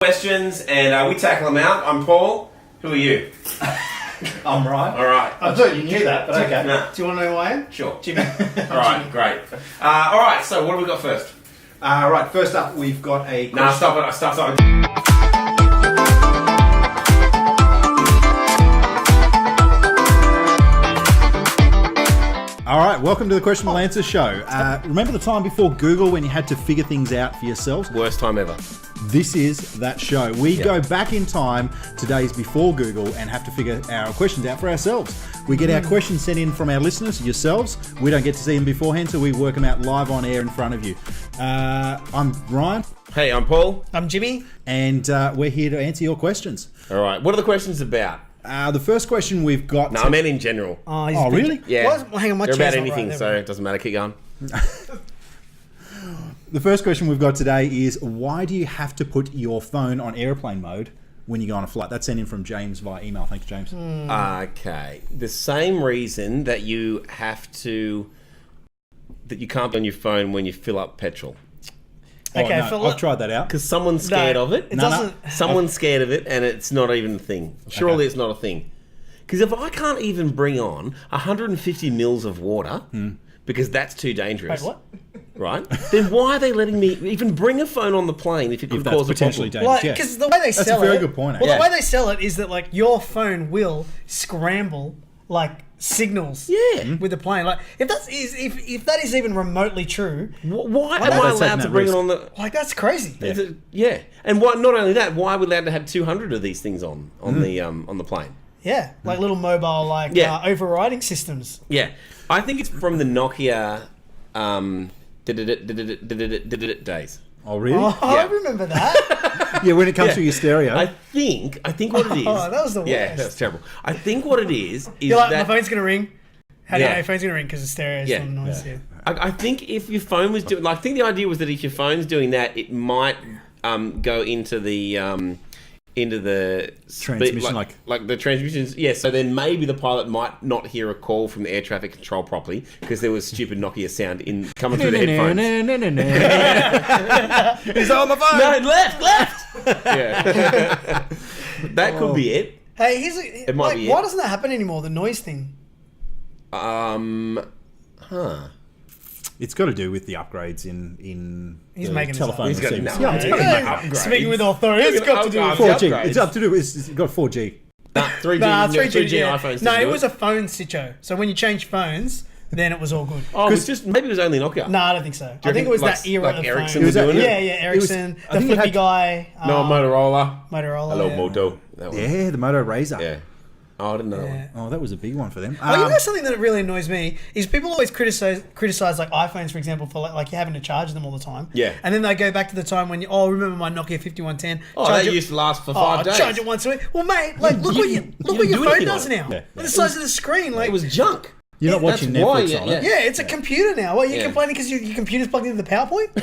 Questions and we tackle them out. I'm Paul. Who are you? I'm Ryan. All right. I thought you knew that, but okay. No. Do you want to know who I am? Sure. Jimmy. All right, great. All right, so what have we got first? Right, first up we've got a... No, stop it. Stop. All right, welcome to the Question Will Answer show. Remember the time before Google when you had to figure things out for yourselves? Worst time ever. This is that show. We go back in time to days before Google and have to figure our questions out for ourselves. We get our questions sent in from our listeners, yourselves. We don't get to see them beforehand, so we work them out live on air in front of you. I'm Ryan. Hey, I'm Paul. I'm Jimmy. And we're here to answer your questions. All right, what are the questions about? The first question we've got... No, I meant in general. Oh, really? Yeah. Well, hang on, my They're chair's about not anything, right, so it doesn't matter. Keep going. The first question we've got today is, why do you have to put your phone on aeroplane mode when you go on a flight? That's sent in from James via email. Thanks, James. Okay. The same reason that you have to... that you can't be on your phone when you fill up petrol. Okay, oh, no, I've tried that out. Because someone's scared of it. Someone's scared of it, and it's not even a thing. Surely it's not a thing. Because if I can't even bring on 150 mils of water, because that's too dangerous. Wait, what? Right? Then why are they letting me even bring a phone on the plane if it could cause a potentially problem? dangerous? Because the way they sell it... That's a very good point, Well, actually. the way they sell it is that, like, your phone will scramble, like, signals with the plane. Like, if that is even remotely true... Why am I that's allowed taking to that bring it risk. on the... Like, that's crazy. Yeah. And not only that, why are we allowed to have 200 of these things on the plane? Yeah, like little mobile, like, overriding systems. Yeah. I think it's from the Nokia days. Oh, really? Oh, I remember that. Yeah, when it comes to your stereo. I think what it is... Oh, that was the worst. Yeah, that's terrible. I think what it is You're like, that... my phone's going to ring. How do you Yeah. know your phone's going to ring? Because the stereo is on noise here. I think if your phone was doing... I think the idea was that if your phone's doing that, it might go into the Transmission, like the transmissions. Yeah, so then maybe the pilot might not hear a call from the air traffic control properly because there was stupid Nokia sound coming through the headphones. He's on my phone. No, left. Yeah, that could be it. Hey, It might be why it. doesn't that happen anymore, the noise thing? It's got to do with the upgrades in He's the making this up. telephone He's got receivers. no Yeah, it's idea. got Upgrades. Speaking with authority, it's got to do with 4G. upgrades. It's up to do. It's got 4G. 3G, 3G, yeah. iPhones. No, it was a phone sitcho. So when you changed phones, then it was all good. Oh, it's just maybe it was only Nokia. No, I don't think so. I reckon think it was like- that era like of Ericsson phone. was doing it? Yeah, Ericsson, I the think it flippy had- guy. No, Motorola. Motorola. Hello, yeah. Moto. That one. Yeah, the Moto Razr. Yeah. Oh, I didn't know that one. Yeah. Oh, that was a big one for them. Oh, you know something that really annoys me is people always criticize like iPhones, for example, for like you're having to charge them all the time. Yeah. And then they go back to the time when remember my Nokia 5110? Oh, that used to last for 5 days. Charge it once a week. Well, mate, like look what your do phone anything does on it. now. Yeah. With the size of the screen, like It was junk. You're not watching that's why, Netflix on yeah. it. yeah, it's a computer now. What, you're Yeah. complaining because your computer's plugged into the PowerPoint?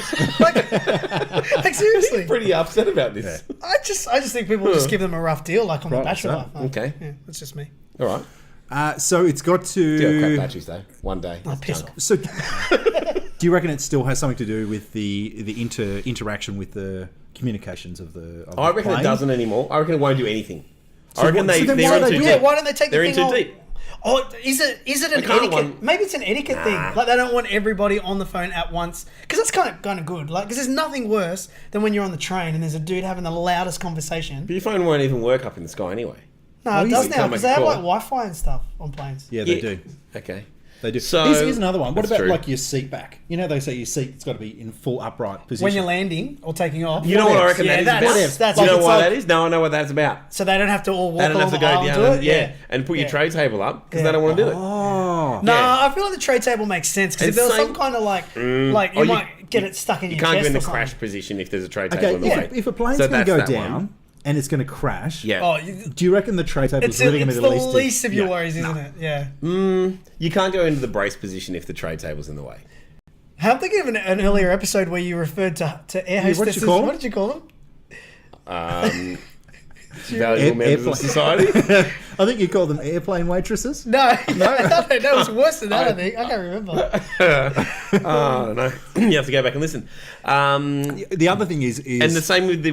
like seriously. Pretty upset about this. I just think people just give them a rough deal, like on the Right, Bachelor. so- Life. Like, Okay. Yeah, that's just me. All right. So it's got Do have crap to. batteries though. One day. Oh, It's piss junk. off. So, do you reckon it still has something to do with the interaction with the communications of the? Of I the reckon plane? it doesn't anymore. I reckon it won't do anything. So I reckon what- so then they're why in they too do deep. it? Why don't they take They're the in thing too off? deep. Oh, is it an can't etiquette? one- Maybe it's an etiquette thing. Like they don't want everybody on the phone at once because that's kind of good. Like because there's nothing worse than when you're on the train and there's a dude having the loudest conversation. But your phone won't even work up in the sky anyway. No, it you does can't now make because a they have call. like Wi-Fi and stuff on planes. Yeah, they do. Okay. They do. So- Here's another one. What That's about true. like your seat back? You know, they say your seat's got to be in full upright position. When you're landing or taking off. You know what I reckon Yeah, that is that's about? You know it's why like- that is? No, I know what that's about. So they don't have to all walk They don't along have to the go aisle down and do it. and put your Yeah. tray table up because Yeah. they don't want to do it. Oh. No, Yeah. I feel like the tray table makes sense because if It's there was same- some kind of like you might get it stuck in You your can't chest go in the or something. crash position if there's a tray table Okay, in the yeah. way. If a plane's So going to that's go that one. down and it's going to crash, Yeah. Oh, do you reckon the tray table it's is really going to the be the least? least of your Yeah. worries, isn't it? Yeah. You can't go into the brace position if the tray table's in the way. I'm thinking of an earlier episode where you referred to air what did you hostesses. call them? What did you call them? Valuable members of airplane. society. I think you call them airplane waitresses. No, that was worse than that. I think I can't remember. Oh no, you have to go back and listen. The other thing is And the same with the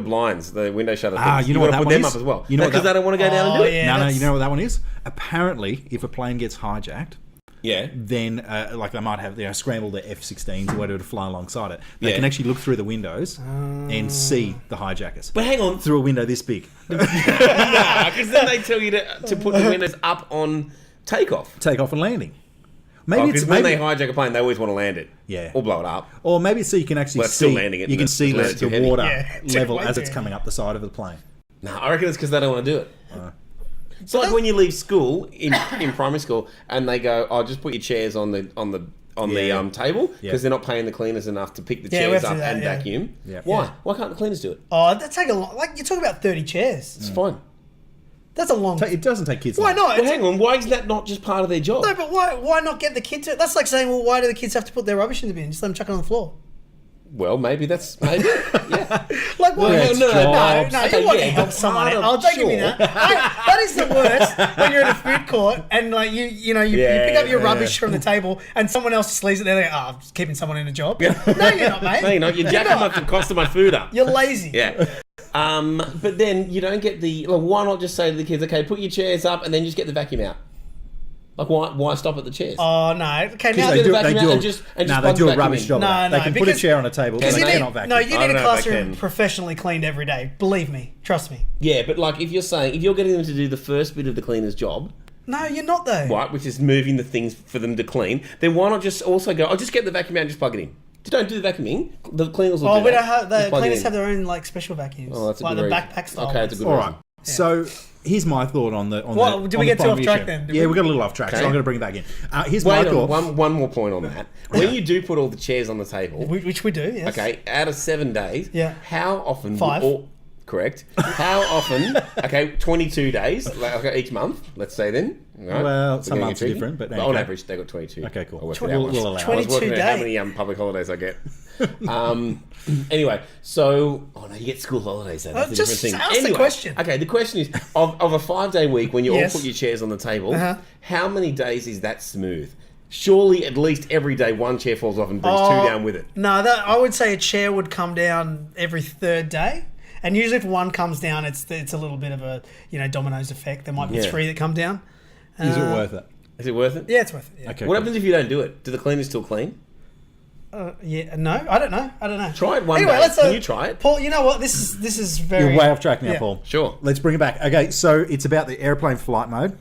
blinds, the window shutter things. You know what want that to put one them is? up as well. You know what Because they don't want to go down and do it. Yeah, no, you know what that one is? Apparently, if a plane gets hijacked, Yeah. then like they might have scramble their F-16s or whatever to fly alongside it. They Yeah. can actually look through the windows and see the hijackers. But hang on. Through a window this big. Because then they tell you to put the windows up on takeoff. Takeoff and landing. Maybe Because it's when maybe, they hijack a plane, they always want to land it. Yeah. Or blow it up. or maybe it's so you can actually Well, it's still see landing it you and can it's see landed the too heavy. water Yeah, level too as it's heavy. coming up the side of the plane. No, I reckon it's because they don't want to do it. It's like when you leave school in primary school and they go, "Oh, just put your chairs on the Yeah. table," because Yeah. they're not paying the cleaners enough to pick the Yeah, we chairs have to up do that, and yeah. vacuum. Yeah. Why? Yeah. Why can't the cleaners do it? Oh, that take a lot. Like you're talking about 30 chairs. It's fine. That's a long. It doesn't take kids. Why long. not? Well, hang on. Why is that not just part of their job? No, but why not get the kids to? That's like saying, well, why do the kids have to put their rubbish in the bin? Just let them chuck it on the floor. Well, maybe yeah. Like, Well, why? it's no, jobs. you Okay, want to yeah, help but someone part out. of- Oh, don't give me sure. that. That is the worst when you're in a food court and like you pick up your rubbish from the table and someone else just leaves it there. They go, I'm just keeping someone in a job. No, you're not, mate. No, you're not. You're jacking up the cost of my food up. You're lazy. Yeah. But then you don't get why not just say to the kids, okay, put your chairs up and then just get the vacuum out? Like, why stop at the chairs? Oh no. Okay, now They do do, the they vacuum do, out and just they plug do the a rubbish vacuum in. job. of that. No, They can put a because- chair on a table, but because they you cannot need, vacuum. no, you I need don't a know if they classroom can. professionally cleaned every day. Believe me. Trust me. Yeah, but like if you're getting them to do the first bit of the cleaner's job, No, you're not though. right, which is moving the things for them to clean, then why not just also go, just get the vacuum out and just plug it in? Just don't do the vacuuming. The cleaners will Oh, do we that. don't have the Just plug it cleaners in. have their own like special vacuums. Oh, that's a like good the reason. backpack style. Okay, that's a good All reason. right. So here's my thought on the. Well, did we get too off track then? Did Yeah, we? we got a little off track, so Okay. I'm going to bring it back in. Here's my Wait thought. on, one more point on that. When you do put all the chairs on the table, Which we do. Yes. okay, out of 7 days, Yeah. how often? 5. Correct. How often? Okay, 22 days, okay, each month. Let's say then. Right? Well, We're some going months are tricky. different, but on okay. average they got 22. Okay, cool. I worked it We'll out. allow it. I was 22 working out how days. many public holidays I get. Anyway, so no, you get school holidays. Though. That's a Just different thing. ask the Anyway, question. Okay, the question is of a 5-day week when you Yes. all put your chairs on the table. Uh-huh. How many days is that smooth? Surely, at least every day, one chair falls off and brings Oh, 2 down with it. No, I would say a chair would come down every 3rd day. And usually if one comes down, it's a little bit of a dominoes effect. There might be Yeah. 3 that come down. Is it worth it? Is it worth it? Yeah, it's worth it. Yeah. Okay. What cool. happens if you don't do it? Do the cleaners still clean? Yeah, no, I don't know. Try it one Anyway, day. let's, Can you try it? Paul, you know what? This is very. You're way off track now, Yeah. Paul. Sure. Let's bring it back. Okay, so it's about the airplane flight mode.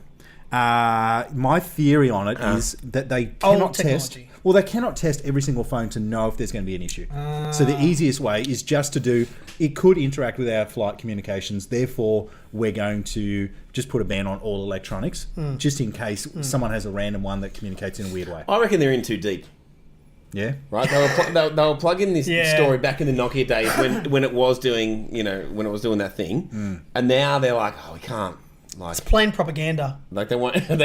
My theory on it is that they cannot test. technology. Well, they cannot test every single phone to know if there's going to be an issue. So the easiest way is just to do. It could interact with our flight communications. Therefore, we're going to just put a ban on all electronics, just in case someone has a random one that communicates in a weird way. I reckon they're in too deep. Yeah. Right, they were plugging this Yeah. story back in the Nokia days when it was doing that thing, and now they're like, oh, we can't, like Plain propaganda. they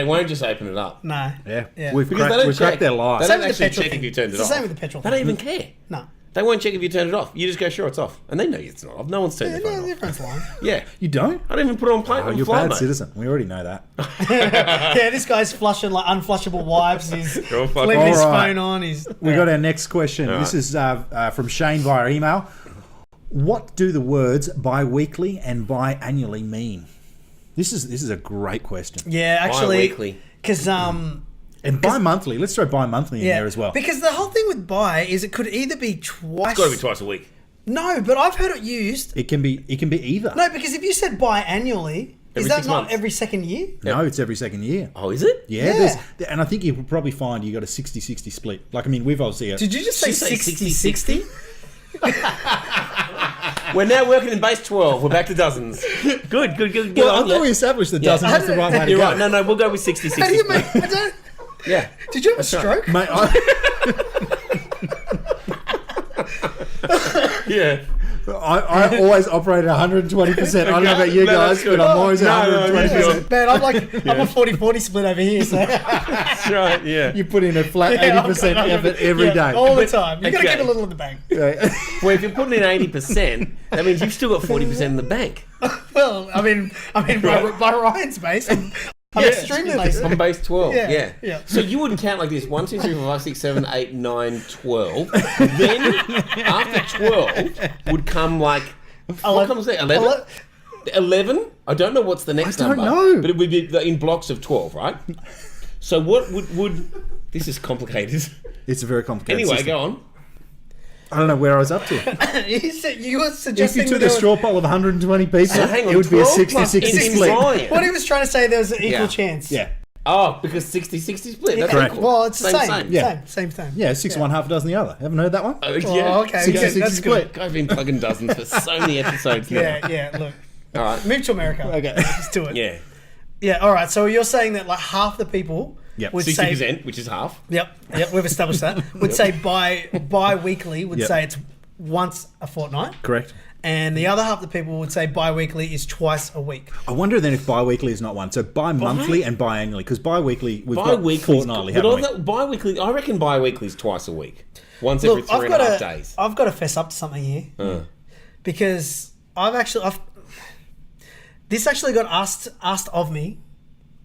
won't just open it up. No. Yeah. Yeah. We've Because they cracked, don't we've cracked check. their They lives. don't Same with the actually petrol check thing. if you turned it It's the off. same with the petrol They don't thing. even care. No. They won't check if you turned it off. You just go, sure, it's off, and they know it's not off. No one's turned their phone off. Everyone's lying. Yeah, You don't? I don't even put it on play. Oh, on you're a flight bad mode. citizen. We already know that. Yeah, this guy's flushing like unflushable wipes. He's You're a fucking- leaving his All right. phone on. He's We got our next question. This is from Shane via email. What do the words bi-weekly and biannually mean? This is a great question. yeah, actually, Bi-weekly. because And bi-monthly. Let's throw bi-monthly in yeah, there as well. because the whole thing with bi is it could either be twice. It's got to be twice a week. No, but I've heard it used. It can be either. No, because if you said biannually, is Every that 6 not months. every second year? No, it's every second year. Oh, is it? Yeah, Yeah. and I think you will probably find you got a 60-60 split. Like, I mean, we've obviously... Did you just say Did you say 60-60? We're now working in base 12. We're back to dozens. Good. Get Well, on, I thought we established that doesn't How that's the did- right way to You're go. right. No, we'll go with 60. How do you mean? I don't. Yeah. Did you have a That's right. stroke? Mate, Yeah. I always operate at 120%. I don't know about you guys, but I'm always at 120%. Man, I'm I'm a 40-40 split over here. So That's right, yeah. You put in a flat 80% effort every day. all the time. You got to okay. keep a little in the bank. Well, if you're putting in 80%, that means you've still got 40% in the bank. Well, I mean, by Ryan's base, I'm extremely lazy. On base 12, Yeah. So you would count like this: 1, 2, 3, 4, 5, 6, 7, 8, 9, 12. Then after 12 would come like what comes there? 11. 11. I don't know what's the next I don't number. know. But it would be in blocks of 12, right? So what would this is complicated. It's a very complicated Anyway, system. go on. I don't know where I was up to. You were If suggesting you took that a straw poll of 120 people, So hang on, it would be a 12 plus 60-60 in split. Ryan. what he was trying to say, there was an equal Yeah. chance. Yeah. Oh, because 60-60 split. That's Correct. equal. Well, it's the same. Same. Yeah. Same thing. Yeah, 6 of one, half a dozen the other. Haven't heard that one? Oh, Oh, yeah. okay. 60-60 That's split. good. I've been plugging dozens for so many episodes now. Yeah. Look, All right. move to America. Okay. Let's do it. Yeah. Yeah. All right. So you're saying that like half the people Yep. would say 60%, which is half. Yep, we've established that. Would say bi-weekly would Yep. say it's once a fortnight. Correct. And the other half of the people would say bi-weekly is twice a week. I wonder then if bi-weekly is not one. So bi-monthly and biannually. Because bi-weekly, we've got Bi-weekly. fortnightly, haven't we? Bi-weekly, I reckon bi-weekly is twice a week. Once every Look, 3.5 days. I've got to fess up to something here. Because this actually got asked of me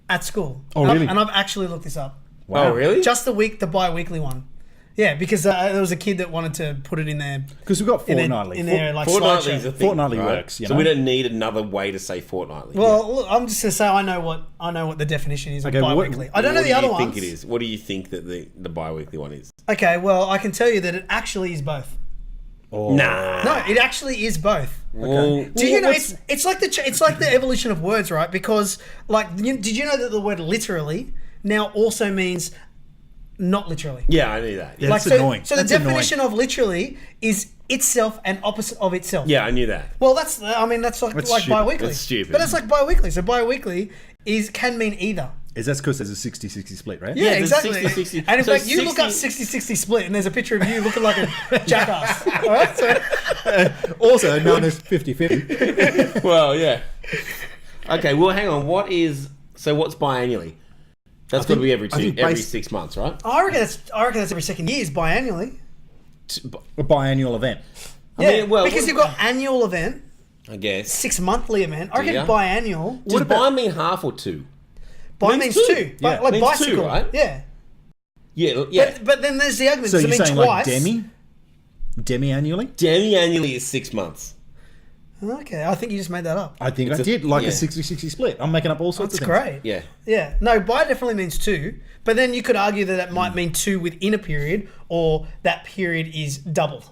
at school. Oh, really? And I've actually looked this up. Oh, really? Just the bi-weekly one. Yeah, because there was a kid that wanted to put it in there. Because we've got In fortnightly. their like Fortnightly is a slideshow. thing. Fortnightly right? works, you So know? we don't need another way to say fortnightly. Well, look, I'm just gonna say I know what the definition is of Okay, what- bi-weekly. I don't know the other What do you ones. think it is? What do you think that the bi-weekly one is? Okay, well I can tell you that it actually is both. Oh. Nah. No, it actually is both. Well, Do you know what's- it's like the evolution of words, right? Because like, did you know that the word literally now also means not literally? yeah, I knew that. Yeah, Like that's annoying. So the That's definition of literally is itself and opposite of itself. Yeah, I knew that. Well, that's like That's like stupid. bi-weekly. That's stupid. But it's like bi-weekly. So bi-weekly can mean either. Is that because there's a 60-60 split, right? Yeah, there's exactly. 60-60. And in So fact, you look up 60-60 split, and there's a picture of you looking like a jackass. All right, so Also known as 50-50. Well, yeah. Okay, well, hang on. What's biannually? That's got to be every I think 6 months, right? I reckon that's every second year is biannually. A biannual event. Yeah, mean, well, because you've got annual event, I guess. 6 monthly event. I reckon ya? biannual. Does bi mean half or two? Bi means means two. two. Yeah. Like Means two, bicycle, right? Yeah. Yeah. But then there's the argument. So Does it you're mean saying twice? like demi-annually? Demi-annually is 6 months. Okay, I think you just made that up. I think It's I did, like yeah. a 60-60 split. I'm making up all sorts That's of things. great. Yeah. Yeah. No, bi definitely means two. But then you could argue that it might mean two within a period, or that period is double.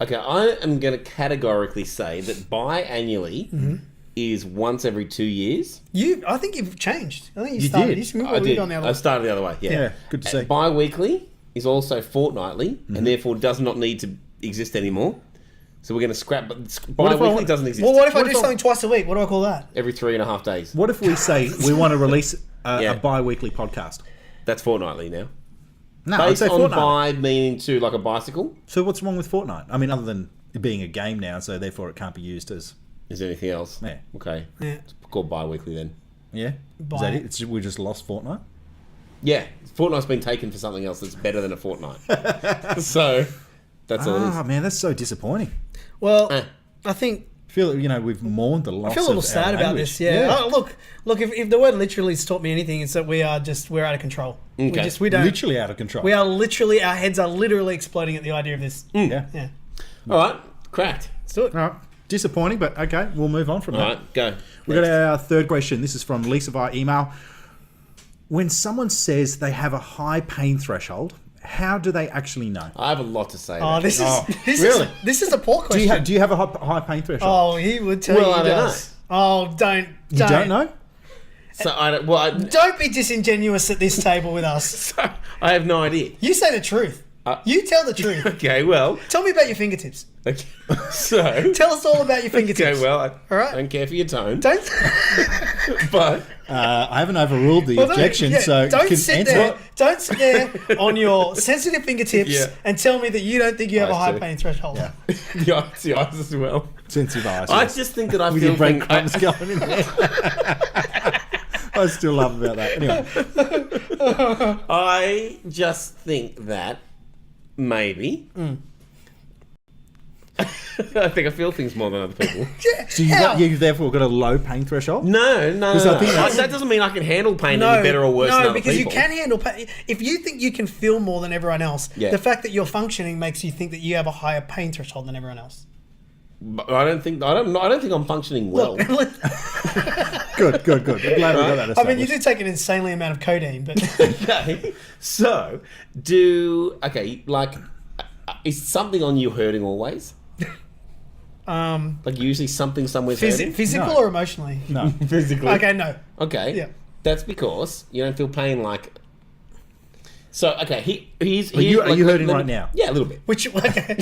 Okay, I am going to categorically say that biannually is once every 2 years. I think you've changed. I think you You started. did. You've I did. gone the other I way. started the other way. Yeah. Yeah, good to see. Bi-weekly is also fortnightly, and therefore does not need to exist anymore. So we're going to scrap. But if I bi-weekly want- doesn't exist. Well, what if I What do if I- something twice a week? What do I call that? Every 3.5 days. What if we say we want to release Yeah. a bi-weekly podcast? That's fortnightly now. No, I'd Based say on fortnightly. bi meaning to like a bicycle. So what's wrong with Fortnite? I mean, other than it being a game now, so therefore it can't be used as... Is there anything else? Yeah. Okay. Yeah. It's called bi-weekly then. Yeah? Is that it? We just lost Fortnite? Yeah. Fortnight's been taken for something else that's better than a fortnight. So that's all it is. Ah, man, that's so disappointing. Well, I think I feel we've mourned the loss I feel a little of sad our about language. this. Yeah. Oh, look. If the word literally has taught me anything, it's that we're out of control. Okay. We don't. Literally out of control. We are literally. Our heads are literally exploding at the idea of this. Yeah. Yeah. All right. Cracked. Let's do it. All right. Disappointing, but okay, we'll move on from All that. right. Go. We've got our third question. This is from Lisa via email. When someone says they have a high pain threshold, how do they actually know? I have a lot to say. Oh, about this is Oh, this really? is a poor Do question. you have a high pain threshold? Oh, he would tell Well, you. I He don't does. Oh, don't. you don't know? So I Don't be disingenuous at this table with us. I have no idea. You say the truth. You tell the truth. Okay, well. Tell me about your fingertips. Okay. So. Tell us all about your fingertips. Okay, well, I all right. don't care for your tone. Don't. But. I haven't overruled the objection, so don't can sit answer there. it. Don't sit there on your sensitive fingertips and tell me that you don't think you have a high pain threshold. Yeah. The eyes as well. Sensitive eyes. I yes. just think that I With feel your breadcrumbs going in there. I still love about that. Anyway. I just think that maybe. I think I feel things more than other people. So you've therefore got a low pain threshold? No. I think that's- That doesn't mean I can handle pain any better or worse than other No, because you people. can handle pain. If you think you can feel more than everyone else, the fact that you're functioning makes you think that you have a higher pain threshold than everyone else. But I don't think I'm functioning well. Good. I'm glad we got that I mean, you established. do take an insanely amount of codeine, but Okay. So, is something on you hurting always? Like usually something somewhere's hurting? physical No. or emotionally? No. Physically. Okay, no. Okay. Yeah. That's because you don't feel pain like. So okay, are you hurting right now? Yeah, a little bit. Okay,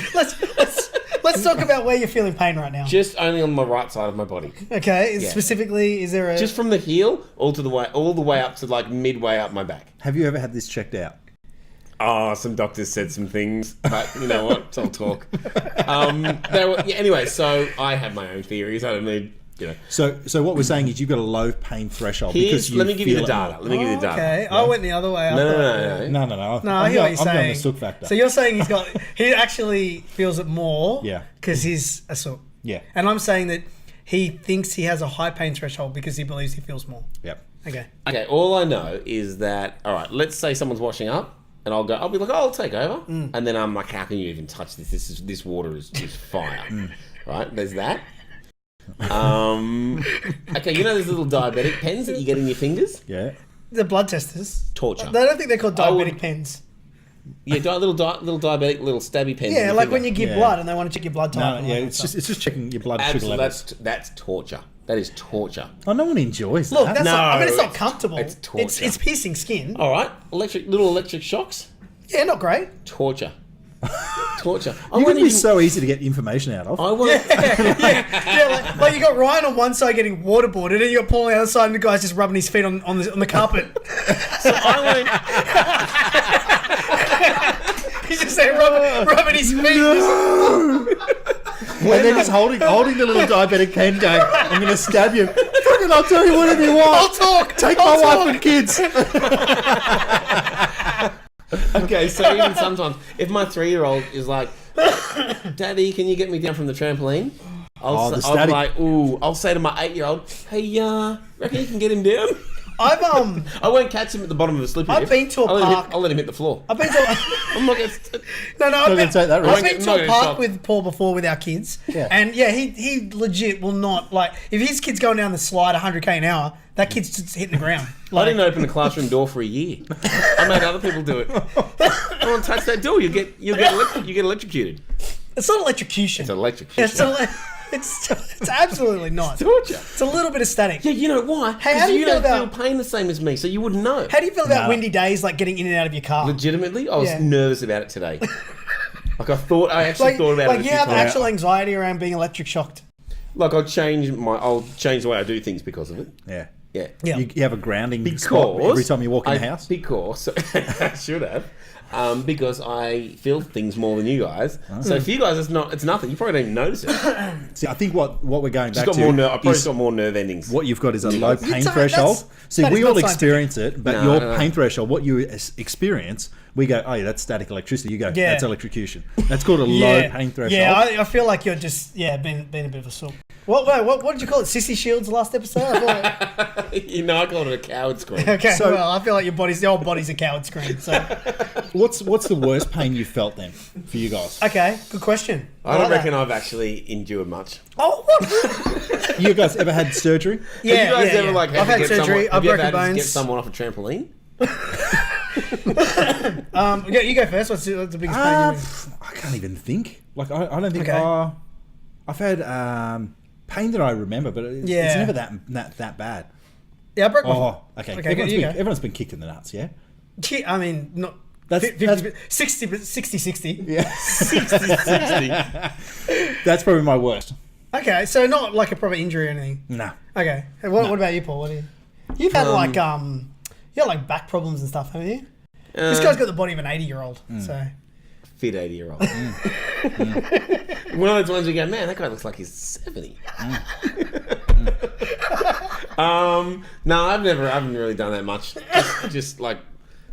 let's talk about where you're feeling pain right now. Just only on my right side of my body. Okay, Yeah. specifically, is there a Just from the heel all the way up to like midway up my back. Have you ever had this checked out? Oh, some doctors said some things, but you know what? I'll talk. Anyway, so I have my own theories. I don't need, So what we're saying is you've got a low pain threshold Let me give you the data. Let me give you the data. Okay, I went the other way. No. No. I hear what you're I'm going saying. the sook factor. So you're saying he actually feels it more. Yeah. Because he's a sook. Yeah. And I'm saying that he thinks he has a high pain threshold because he believes he feels more. Yep. Okay. Okay, all I know is that, all right, let's say someone's washing up, and I'll be like, I'll take over. And then I'm like, how can you even touch this? This water is fire. Right? There's that. Okay, you know those little diabetic pens that you get in your fingers? Yeah. The blood testers. Torture. I don't think they're called diabetic pens. Yeah, little diabetic little stabby pens. Yeah, like when you give Yeah. blood and they want to check your blood type. No, and yeah, all that it's stuff. just checking your blood sugar Absolutely, levels. that's torture. That is torture. Oh, no one enjoys Look, that. that's not, I mean, it's not it's- comfortable. it's torture. It's piercing skin. All right, little electric shocks. Yeah, not great. Torture. Torture. You can be so easy to get information out of. I want. Yeah, like you got Ryan on one side getting waterboarded, and you got Paul on the other side, and the guy's just rubbing his feet on the carpet. So I want. He's just there rubbing his feet. And then just holding the little diabetic pen going, I'm going to stab you. Fucking, I'll tell you whatever you want. I'll talk. Take I'll my wife talk. and kids. Okay, so even sometimes, if my 3-year-old is like, "Daddy, can you get me down from the trampoline?" I'll be static. like, "Ooh!" I'll say to my 8-year-old, "Hey, reckon you can get him down?" I've I won't catch him at the bottom of a slippery. I've been to a park. I'll let him hit the floor. I've been to I'm not gonna. I've gonna take that risk. I've been I'm not to a gonna park stop. with Paul before with our kids, Yeah. and yeah, he legit will not like if his kid's going down the slide 100k an hour, that kid's just hitting the ground. I didn't open the classroom door for a year. I made other people do it. I won't touch that door. You get electrocuted. It's not electrocution. It's electrocution. It's absolutely not. Torture. It's a little bit of static. Yeah, you know why? Hey, how Because do you you feel don't about- feel pain the same as me, so you wouldn't know. How do you feel about No. windy days, like getting in and out of your car? Legitimately, I was Yeah. nervous about it today. I actually thought about it. Like a you few have times. actual anxiety around being electric shocked. Like I'll change the way I do things because of it. Yeah. Yeah. Yeah. You have a grounding Because spot every time you walk in the house? Because I should have. Because I feel things more than you guys. So for you guys, it's nothing. You probably don't even notice it. See, I think what we're going back I've to probably is got more nerve endings. what you've got is a low pain That's- threshold. See, that is we not all scientific. experience it, but No, your no. pain threshold, what you experience, we go, oh yeah, that's static electricity. You go, Yeah. that's electrocution. That's called a low pain threshold. Yeah, I feel like you're just being a bit of a sook. What did you call it? Sissy Shields last episode? I feel like- I called it a coward scream. okay, So- well, I feel like your whole body's a coward scream. So What's the worst pain you felt then for you guys? okay, good question. I don't like reckon that. I've actually endured much. Oh, what? You guys ever had surgery? Yeah, Have you guys yeah, ever yeah. like I've had surgery. I've broken to get bones. someone off a trampoline? You go first. What's the biggest pain you've I can't even think. Like I don't think. Okay. I've had pain that I remember, but it's Yeah. never that bad. Yeah, I broke my. Oh, okay. Okay, you go. Everyone's been kicked in the nuts, yeah. I mean, not That's 60-60. yeah. 60. That's probably my worst. Okay, so not like a proper injury or anything. No. Okay. What about you, Paul? What do you? You've had like you had like back problems and stuff, haven't you? This guy's got the body of an 80-year-old. So Fit 80-year-old. One of those ones you go, man, that guy looks like he's 70. No, I haven't really done that much. Just like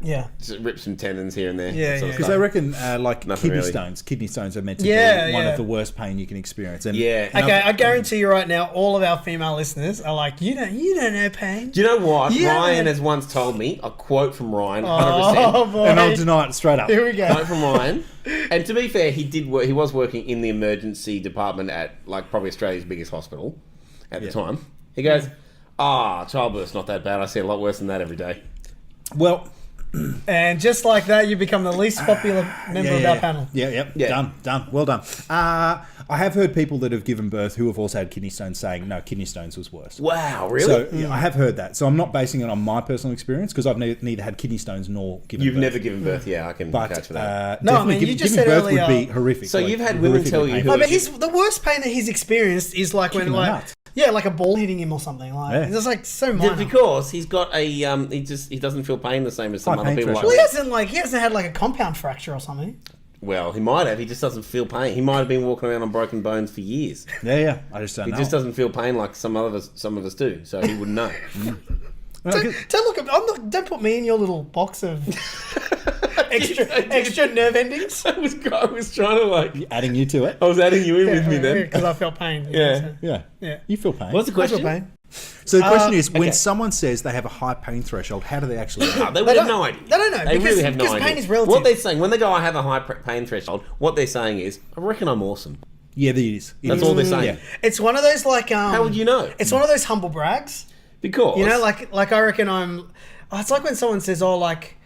yeah. just rip some tendons here and there. Yeah, yeah. Because I reckon like Nothing kidney really. stones. Kidney stones are meant to Yeah, be one yeah. of the worst pain you can experience. And Yeah. Okay, I guarantee you right now, all of our female listeners are like, you don't know pain. Do you know what? Yeah. Ryan has once told me, a quote from Ryan, 100%. Oh boy. and I'll deny it straight up. Here we go. Quote from Ryan. And to be fair, he was working in the emergency department at like probably Australia's biggest hospital at the time. He goes, childbirth's not that bad. I see a lot worse than that every day. Well, And just like that, you become the least popular member of our panel. Yeah. Done. Well done. I have heard people that have given birth who have also had kidney stones saying, no, kidney stones was worse. Wow, really? So yeah, I have heard that. So I'm not basing it on my personal experience because I've neither had kidney stones nor given You've birth. never given birth, yeah, I can But catch for that. No, I definitely mean, you just giving said birth would earlier- be horrific. So you've had women tell you painful. who- No, but the worst pain that he's experienced is like when Kicking the like nuts. like a ball hitting him or something. Like Yeah. it's just like so minor. Because he's got a he doesn't feel pain the same as some High other pain people. Like threshold. Well, he hasn't had like a compound fracture or something. Well, he might have. He just doesn't feel pain. He might have been walking around on broken bones for years. Yeah. I just don't He know. just doesn't feel pain like some of us do. So he wouldn't know. Don't put me in your little box of extra nerve endings. I was trying to like. Adding you to it. I was adding you in with me then. Because I felt pain. Yeah. Yeah. Yeah. You feel pain. What's the I feel question? pain. So the question is, when okay. someone says they have a high pain threshold, how do they actually know? They would have no idea. They don't know, They because- really have no because idea. pain is relative. What they're saying when they go, "I have a high pain threshold," what they're saying is, "I reckon I'm awesome." Yeah, it is. That's all they're saying. Yeah. It's one of those like How would you know? It's one of those humble brags. Because You know, like I reckon I'm. Oh, it's like when someone says, "Oh, like,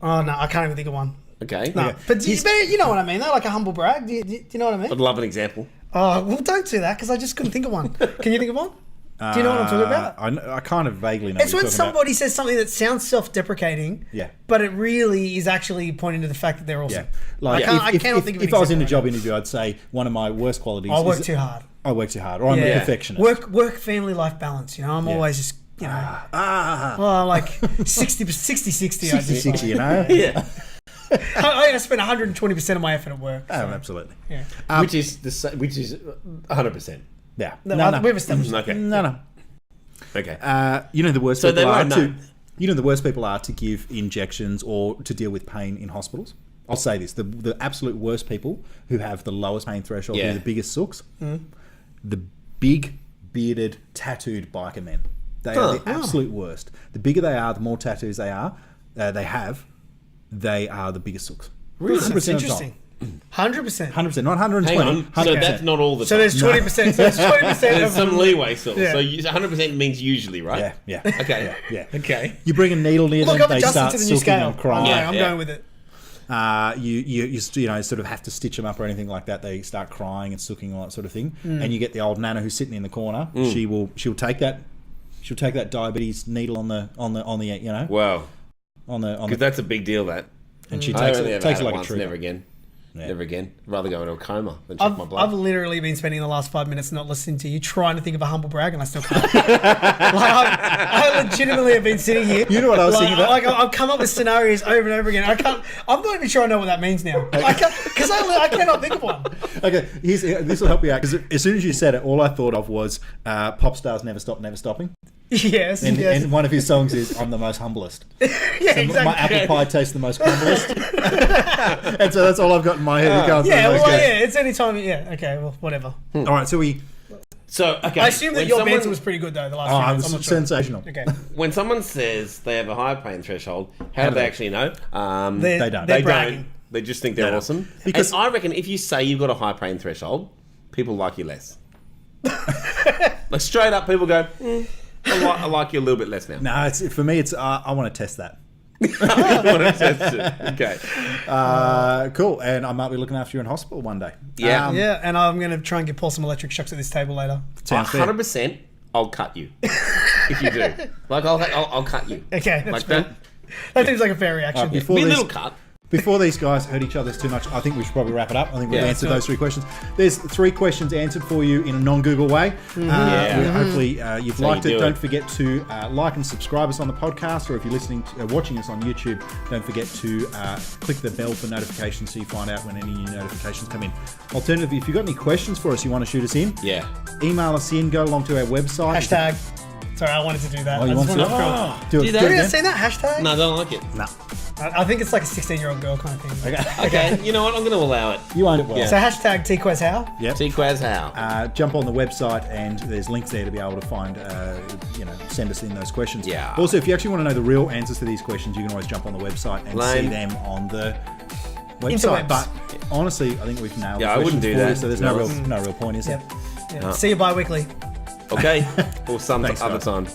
oh no, I can't even think of one." okay, No, but you know what I mean. They're like a humble brag. Do you know what I mean? I'd love an example. Oh, well, don't do that because I just couldn't think of one. Can you think of one? Do you know what I'm talking about? I kind of vaguely know. It's what when you're talking about. somebody says something that sounds self-deprecating, Yeah. but it really is actually pointing to the fact that they're awesome. Yeah, like I cannot think of an if I was in a example job interview, I'd say one of my worst qualities. I work is too hard. I work too hard, or I'm a Yeah. perfectionist. Work, family, life balance. You know, I'm always just, you know, like 60, 60, 60, you know. Yeah, I spend 120% of my effort at work. Oh, So, absolutely. yeah. which is 100%. Yeah. No, we've established. Okay, No. okay. You know the worst So they people are won't to. know. You know the worst people are to give injections or to deal with pain in hospitals. I'll say this: the absolute worst people who have the lowest pain threshold, who Yeah. are the biggest sooks, the big bearded tattooed biker men. They are the absolute worst. The bigger they are, the more tattoos they have. They are the biggest sooks. Really? 100% That's of the time. interesting. 100%. 100%, not 120. Hang on. So 100%. that's not all the So time. there's 20%. So there's 20% There's of some leeway still. Yeah. So 100% means usually, right? Yeah. Okay. Yeah. Okay. You bring a needle near Look, them, I'm they adjusting start to the new sulking scale. and crying. Yeah. I'm going with it. You know sort of have to stitch them up or anything like that. They start crying and sooking and all that sort of thing. And you get the old nana who's sitting in the corner. She'll take that diabetes needle on the you know Wow. on the Because that's a big deal, that. and she I takes only it ever takes had it it like once, a tree. never again. Yeah. Never again. I'd rather go into a coma than check my blood. I've literally been spending the last 5 minutes not listening to you, trying to think of a humble brag, and I still can't. I legitimately have been sitting here. You know what I was thinking about? Like I've come up with scenarios over and over again. I'm not even sure I know what that means now. Because I cannot think of one. Okay, this will help you out because as soon as you said it, all I thought of was pop stars never stop, never stopping. Yes. And one of his songs is "I'm the most humblest." Yeah, My exactly. apple pie tastes the most humblest. And so that's all I've got in my head. You can't Yeah, those well, guys. yeah. It's any time. Yeah. Okay. Well, whatever. All right, so we. So, okay. I assume that when your someone- banter was pretty good though. The last Oh, few it minutes. was I'm not sure. sensational. Okay. When someone says they have a high pain threshold, how do they actually know? They don't. They're They bragging. don't. They just think they're No. awesome. Because- And I reckon if you say you've got a high pain threshold, people like you less. Like straight up, people go, I like you a little bit less now. No, for me. It's I want to test that. I want to test it. Okay. Cool, and I might be looking after you in hospital one day. Yeah. Yeah, and I'm going to try and give Paul some electric shocks at this table later. Sounds fair. 100%, I'll cut you. If you do. Like, I'll cut you. Okay, that's Like fair. that. That seems like a fair reaction. Before Be a this, little cut. before these guys hurt each other too much, I think we should probably wrap it up. I think we've answered those 3 questions. There's 3 questions answered for you in a non-Google way. Hopefully you've liked it. Don't forget to like and subscribe us on the podcast, or if you're watching us on YouTube, don't forget to click the bell for notifications so you find out when any new notifications come in. Alternatively, if you've got any questions for us you want to shoot us in, email us in, go along to our website. Hashtag. Sorry, I wanted to do that. Oh, you want to do that? Have you guys seen that hashtag? No, I don't like it. No. I think it's like a 16-year-old girl kind of thing. Okay, you know what? I'm going to allow it. You owned it well. So hashtag TQuazHow. Yep. TQuazHow. Jump on the website and there's links there to be able to find, send us in those questions. Yeah. Also, if you actually want to know the real answers to these questions, you can always jump on the website and see them on the website. Interwebs. But honestly, I think we've nailed the I wouldn't do that. So there's no real point, is there? See you bi-weekly. Okay. Or some Thanks, other guys. time.